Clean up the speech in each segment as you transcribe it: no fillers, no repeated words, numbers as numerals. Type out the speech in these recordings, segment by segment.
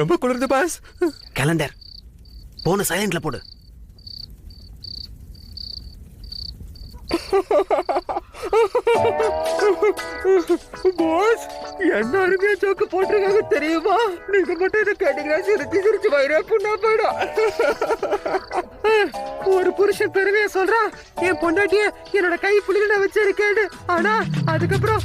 ரொம்ப குளிர்ந்து pass. Calendar போன சைலண்ட்ல போடு. பாஸ் என்ன அருமையா ஜோக்கு போட்டிருக்காங்க தெரியுமா? நீங்க மட்டும் இதை கேட்டீங்கன்னா சிரிச்சு சிரிச்சு வயிறே புண்ணா போயிடும். ஒரு புருஷன் பெருமையா சொல்றான், என் பொண்டாட்டிய என்னோட கை புள்ளில நான் வச்சிருக்கேன்னு. ஆனா அதுக்கப்புறம்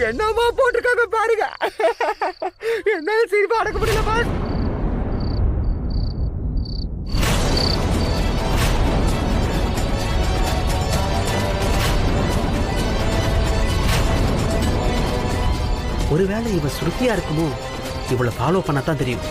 என்னமா போட்டிருக்காங்க பாருங்க. என்ன சிரிப்பா அடக்க முடியல பாஸ். ஒருவேளை இவ ஸ்ருதியா இருக்குமோ? இவளை ஃபாலோ பண்ணத்தான் தெரியும்.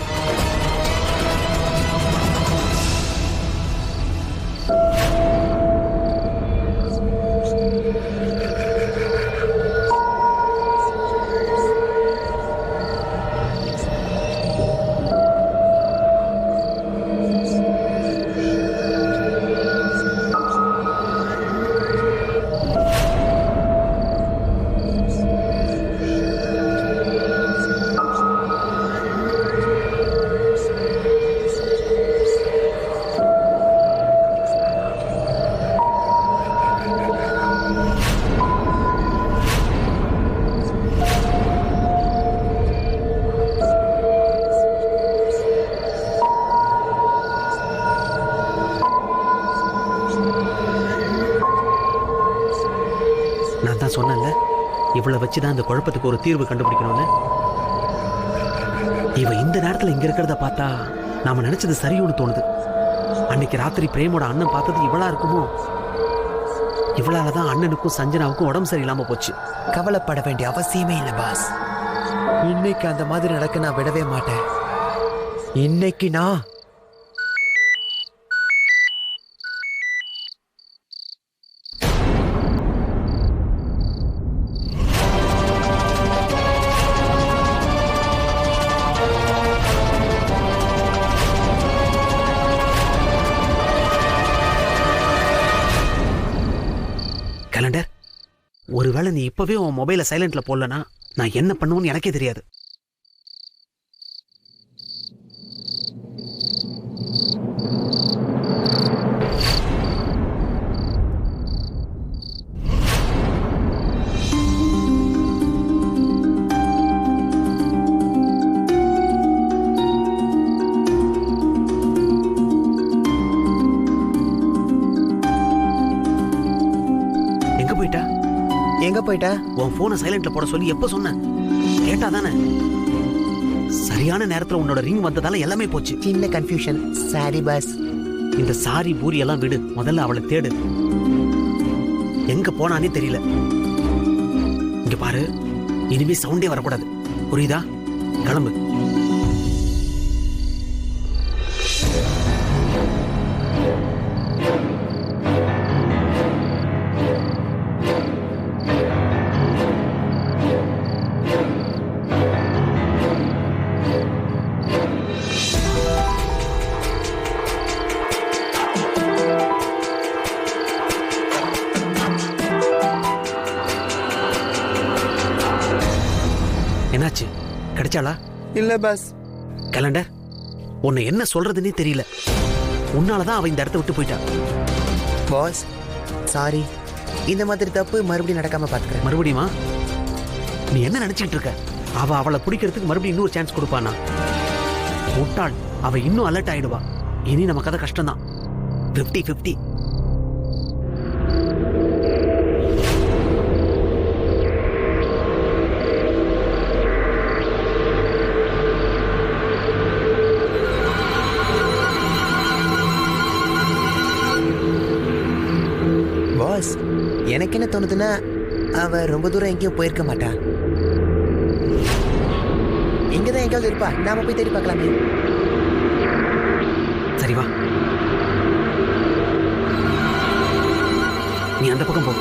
சொன்னல, இவளை வச்சுதான் இந்த குழப்பத்துக்கு ஒரு தீர்வு கண்டுபிடிக்கணும்னு. இவ இந்த நேரத்துல இங்க இருக்கிறத பார்த்தா நாம நினைச்சது சரியோன்னு தோணுது. அன்னைக்கு ராத்திரி பிரேமோட அண்ணன் பார்த்தது இவளா இருக்குமோ? இவளாலதான் அண்ணனுக்கும் சஞ்சனாவுக்கும் உடம்பு சரியில்லாம போச்சு. கவலைப்பட வேண்டிய அவசியமே இல்லை பாஸ். இன்னைக்கு அந்த மாதிரி நடக்க நான் விடவே மாட்டேன். இன்னைக்கு நான் கேலண்டர், ஒருவேளை நீ இப்பவே உன் மொபைலை சைலண்ட்ல போடலனா நான் என்ன பண்ணுவேன்னு எனக்கே தெரியாது. எங்க போயிட்டா? உன் போனை சைலண்ட்ல போட சொல்லி எப்ப சொன்ன? கேட்டா தானே? சரியான நேரத்துல உன்னோட ரிங் வந்ததால எல்லாமே போச்சு. சின்ன கன்ஃபியூஷன். Sorry boss. இந்த சாரி பூரி எல்லாம் விடு, முதல்ல அவளை தேடு. எங்க போனானே தெரியல. இங்க பாரு, இனிமே சவுண்டே வரக்கூடாது, புரியுதா? கிளம்பு. என்னாச்சு? கிடைச்சாளா? இல்ல பாஸ். கேலண்டர், உன்னை என்ன சொல்றதுன்னே தெரியல. உன்னாலதான் அவ இந்த இடத்த விட்டு போயிட்டா. பாஸ் சாரி, இந்த மாதிரி தப்பு மறுபடியும் நடக்காம பாத்துக்கிறேன். மறுபடியுமா? நீ என்ன நினைச்சிட்டு இருக்க? அவளை பிடிக்கிறதுக்கு மறுபடியும் இன்னொரு சான்ஸ் கொடுப்பானா? முட்டாள், அவ இன்னும் அலர்ட் ஆயிடுவா. இனி நம்ம கதை கஷ்டம்தான். 50-50. தோணுதுன்னா அவ ரொம்ப தூரம் எங்கேயும் போயிருக்க மாட்டா. இங்கதான் எங்கேயாவது இருப்பா. நாம போய் தேடி பார்க்கலாமே. சரி வா, நீ அந்த பக்கம் போ.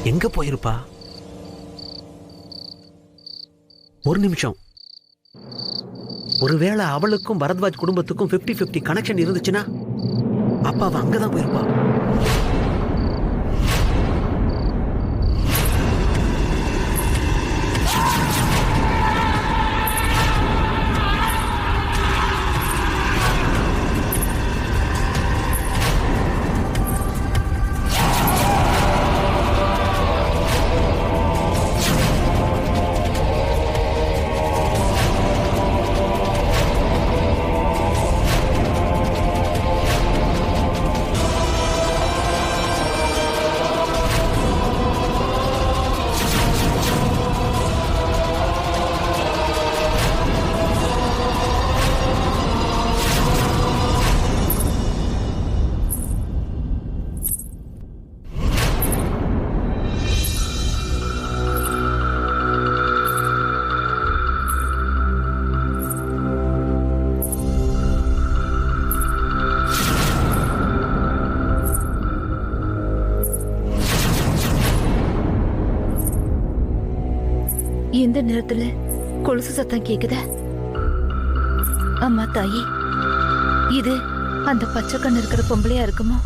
எங்க போயிருப்பா? ஒரு நிமிஷம். ஒருவேளை அவளுக்கும் பரத்வாஜ் குடும்பத்துக்கும் 50-50 கனெக்ஷன் இருந்துச்சுன்னா அப்ப அவ அங்கதான் போயிருப்பா. இந்த நேரத்துல கொலுசு சத்தம் கேக்குத? அம்மா தாயி, இது அந்த பச்சை கண்ணு இருக்கிற பொம்பளையா இருக்குமோ?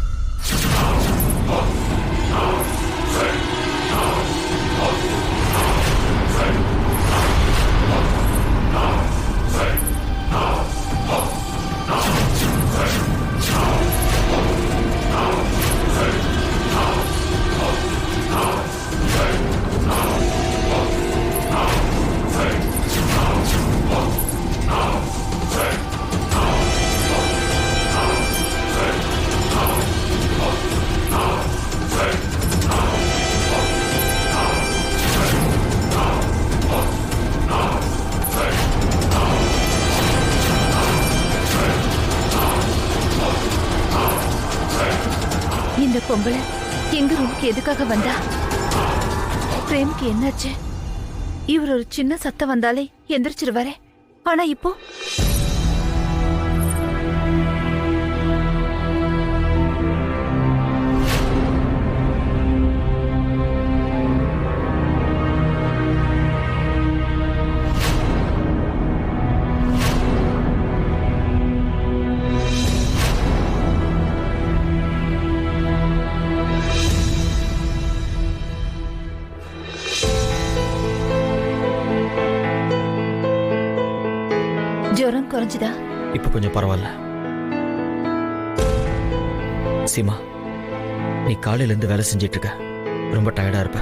இந்த பொம்பளை எங்க ரூமுக்கு எதுக்காக வந்தா? பிரேமுக்கு என்னாச்சு? இவர் ஒரு சின்ன சத்தம் வந்தாலே எந்திரிச்சிருவாரே. ஆனா இப்போ ஜுரம் குறைஞ்சுதா? இப்ப கொஞ்சம் பரவாயில்ல. சீமா, நீ காலையில இருந்து வேலை செஞ்சிட்டு இருக்க, ரொம்ப டயர்டா இருப்ப.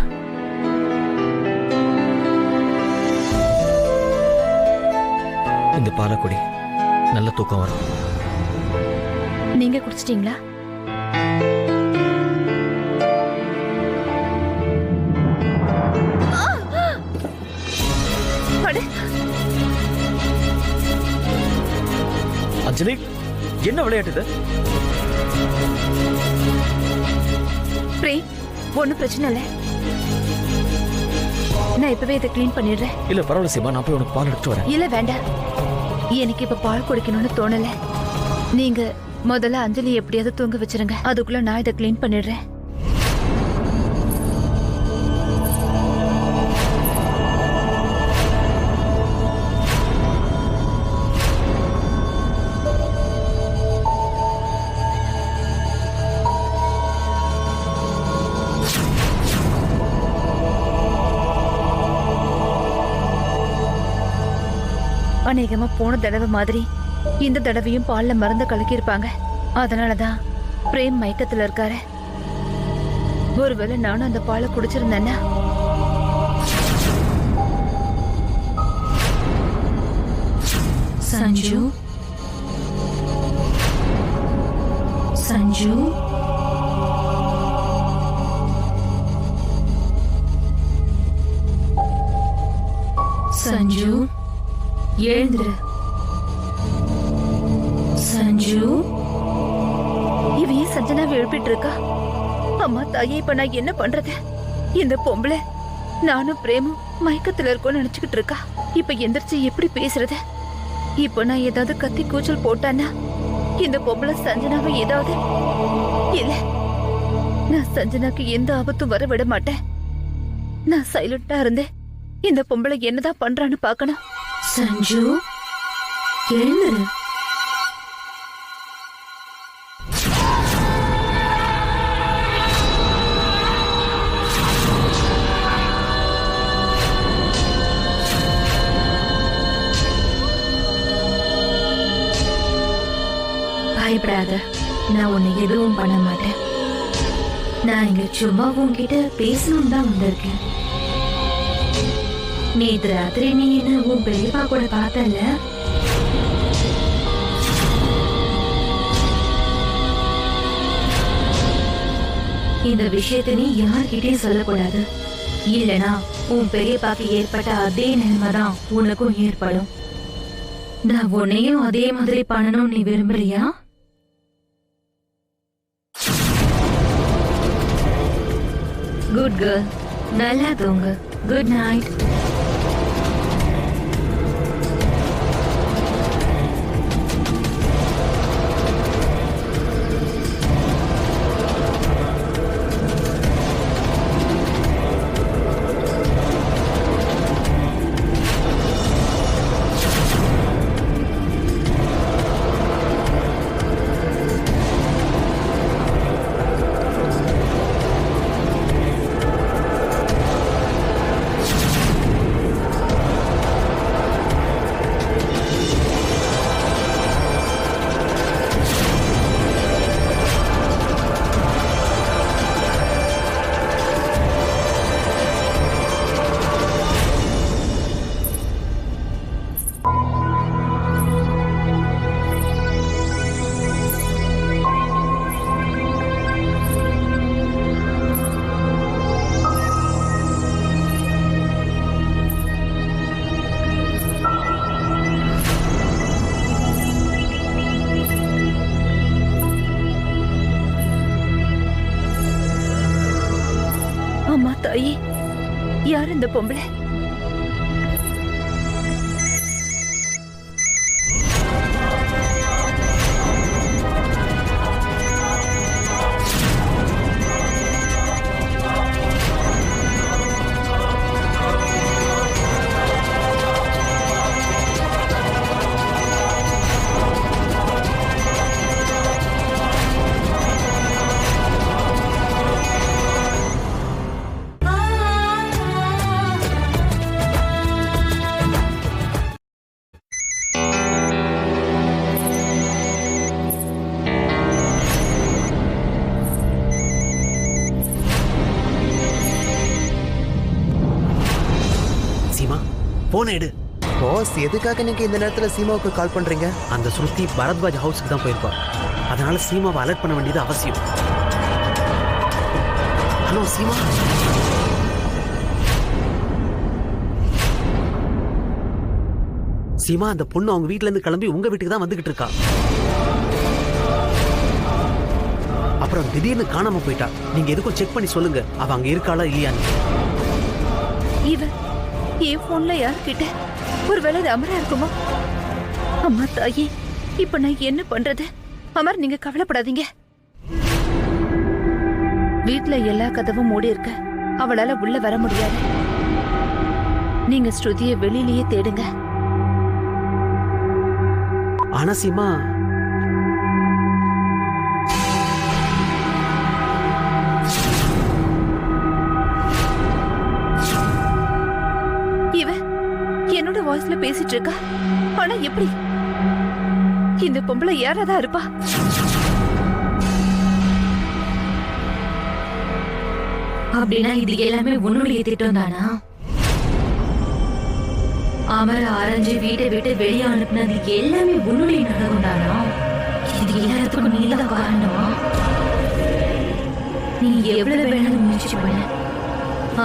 இந்த பாலக்குடி நல்ல தூக்கம் வரும். நீங்க குடிச்சிட்டீங்களா? அஞ்சலி, என்ன விளையாட்டுது? பிரேம், ஒன்னும் பிரச்சனை இல்ல. நான் இப்பவே இதை க்ளீன் பண்ணிடுறேன். இல்ல பரவாயில்ல சீமா, நான் போய் உனக்கு பால் எடுத்துட்டு வரேன். இல்ல வேண்டாம், எனக்கு இப்ப பால் குடிக்கணும்னு தோணல. நீங்க முதல்ல அஞ்சலி எப்படியாவது தூங்க வச்சிருங்க, அதுக்குள்ள நான் இதை க்ளீன் பண்ணிடுறேன். அநேகமா போன தடவை மாதிரி இந்த தடவையும் பால்ல மருந்து கலக்கியிருப்பாங்க. அதனாலதான் பிரேம் மயக்கத்துல இருக்காரு. ஒருவேளை நானும் அந்த பாலை குடிச்சிருந்தேன்னா. சஞ்சு, சஞ்சு, சஞ்சு, எழுந்துரு. சஞ்சு, இவ ஏன் சஞ்சனாவை எழுப்பிட்டு இருக்கா? அம்மா தாயே, இப்ப நான் என்ன பண்றது? இந்த பொம்பளை நானும் பிரேமும் மயக்கத்துல இருக்கோம்னு நினைச்சுக்கிட்டு இருக்கா. இப்ப எந்திரிச்சு எப்படி பேசுறது? இப்ப நான் ஏதாவது கத்தி கூச்சல் போட்டானா இந்த பொம்பளை சஞ்சனாவை ஏதாவது இல்ல, நான் சஞ்சனாக்கு எந்த ஆபத்தும் வர விட மாட்டேன். நான் சைலண்டா இருந்தேன். இந்த பொம்பளை என்னதான் பண்றான்னு பாக்கணும். சஞ்சு, எழுந்துரு. பயப்படாத, நான் உன்னை எதுவும் பண்ண மாட்டேன். நான் இங்க சும்மா உன்கிட்ட பேசணும் தான் வந்திருக்கேன். நேத்து ராத்திரி நீ என்ன உன் பெரியப்பா கூட பார்த்தல? இந்த விஷயத்தை நீ யார்கிட்டயும் சொல்லக்கூடாது. இல்லனா உன் பெரியப்பாக்கு ஏற்பட்ட அதே நிலைமைதான் உனக்கும் ஏற்படும். நான் உன்னையும் அதே மாதிரி பண்ணணும் நீ விரும்புறியா? குட் கேர்ள், நல்லா தூங்கு. Good night. அம்மா தாயி, யார் இந்த பொம்பளை? போன எடு. பாஸ், எதுக்காக நீங்க இந்த நேரத்துல சீமாவுக்கு கால் பண்றீங்க? அந்த ஸ்ருதி பரத்வாஜ் ஹவுஸுக்கு தான் போயிருப்பா. அதனால சீமாவை அலர்ட் பண்ண வேண்டியது அவசியம். ஹலோ சீமா. சீமா, அந்த பொண்ணு அவங்க வீட்ல இருந்து கிளம்பி உங்க வீட்டுக்கு தான் வந்துகிட்டு இருக்கா. அப்புறம் திடீர்னு காணாம போயிட்டா. நீங்க எதுக்கும் செக் பண்ணி சொல்லுங்க அவ அங்க இருக்காளா இல்லையான்னு. இவன் என் போன்ல யார்கிட்ட ஒருவேளை இது அமரா இருக்குமோ? அம்மா தாயே, இப்ப நான் என்ன பண்றது? அமர், நீங்க கவலைப்படாதீங்க. வீட்ல எல்லா கதவும் மூடி இருக்கு. அவளால உள்ள வர முடியாது. நீங்க ஸ்ருதியை வெளியிலேயே தேடுங்க. ஆனா சீமா, இவ என்னோட வாய்ஸ்ல பேசிட்டு இருக்கா. ஆனா எப்படி? இந்த பொம்பளை யாராதான் இருப்பா? அப்படின்னா இது எல்லாமே உன்னுடைய திட்டம் தானா? அமர ஆரஞ்சு வீட்டை விட்டு வெளியே அனுப்புனது எல்லாமே உன்னுடைய நாடகம் தானா? இது எல்லாத்துக்கும் நீதான் காரணமா? நீ எவ்வளவு வேணாலும் முயற்சி பண்ண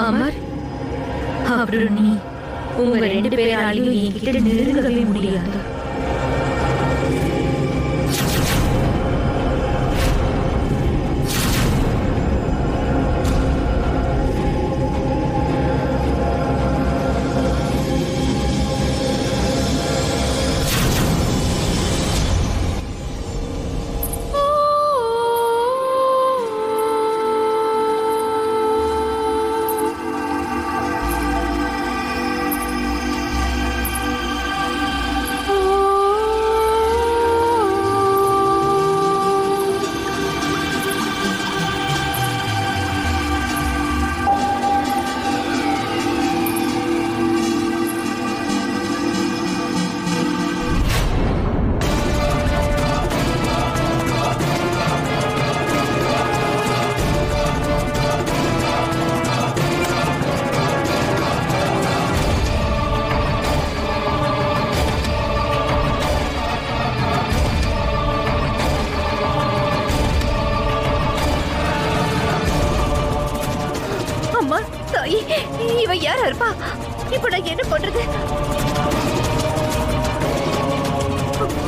அமர், அப்புறம் நீ உங்க 2 பேராலையும் என்கிட்ட நெருங்கவே முடியாது. இவ யாரா இருப்பா? இப்ப நான் என்ன பண்றது?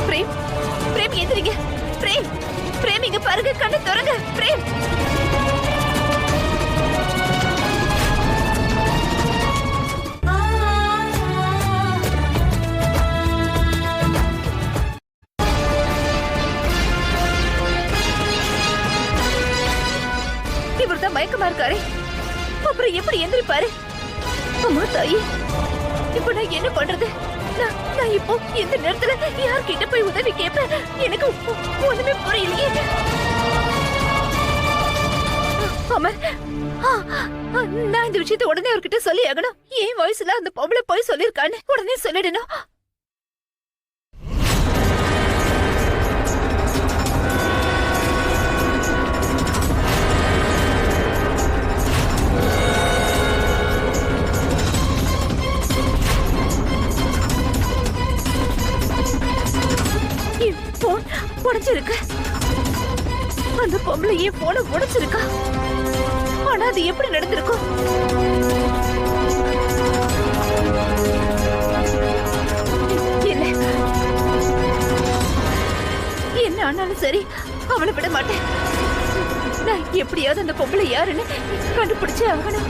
பிரேம், பிரேம் எந்திரிங்க. பிரேம், பிரேம் இங்க பாருங்க, கண்ணை திறங்க. பிரேம், இவர்தான் மயக்கமா இருக்காரு. அப்புறம் எப்படி எந்திரிப்பாரு? அம்மா தாயே, இப்ப நான் என்ன பண்றது? நான் இப்போ இந்த நேரத்துல யார்கிட்ட போய் உதவி கேட்பேன்? எனக்கு ஒண்ணுமே புரியலையே. அமர், நான் இந்த விஷயத்தை உடனே அவர்கிட்ட சொல்லி ஆகணும். ஏன் வயசுல அந்த பொம்பளை போய் சொல்லிருக்கான்னு உடனே சொல்லிடணும். உடைச்சிருக்கு. அந்த பொம்பளை ஏன் போன உடைச்சிருக்கா? ஆனா அது எப்படி நடந்திருக்கும்? இல்ல, என்ன ஆனாலும் சரி, அவளை விட மாட்டேன். நான் எப்படியாவது அந்த பொம்பளை யாருன்னு கண்டுபிடிச்சே ஆகணும்.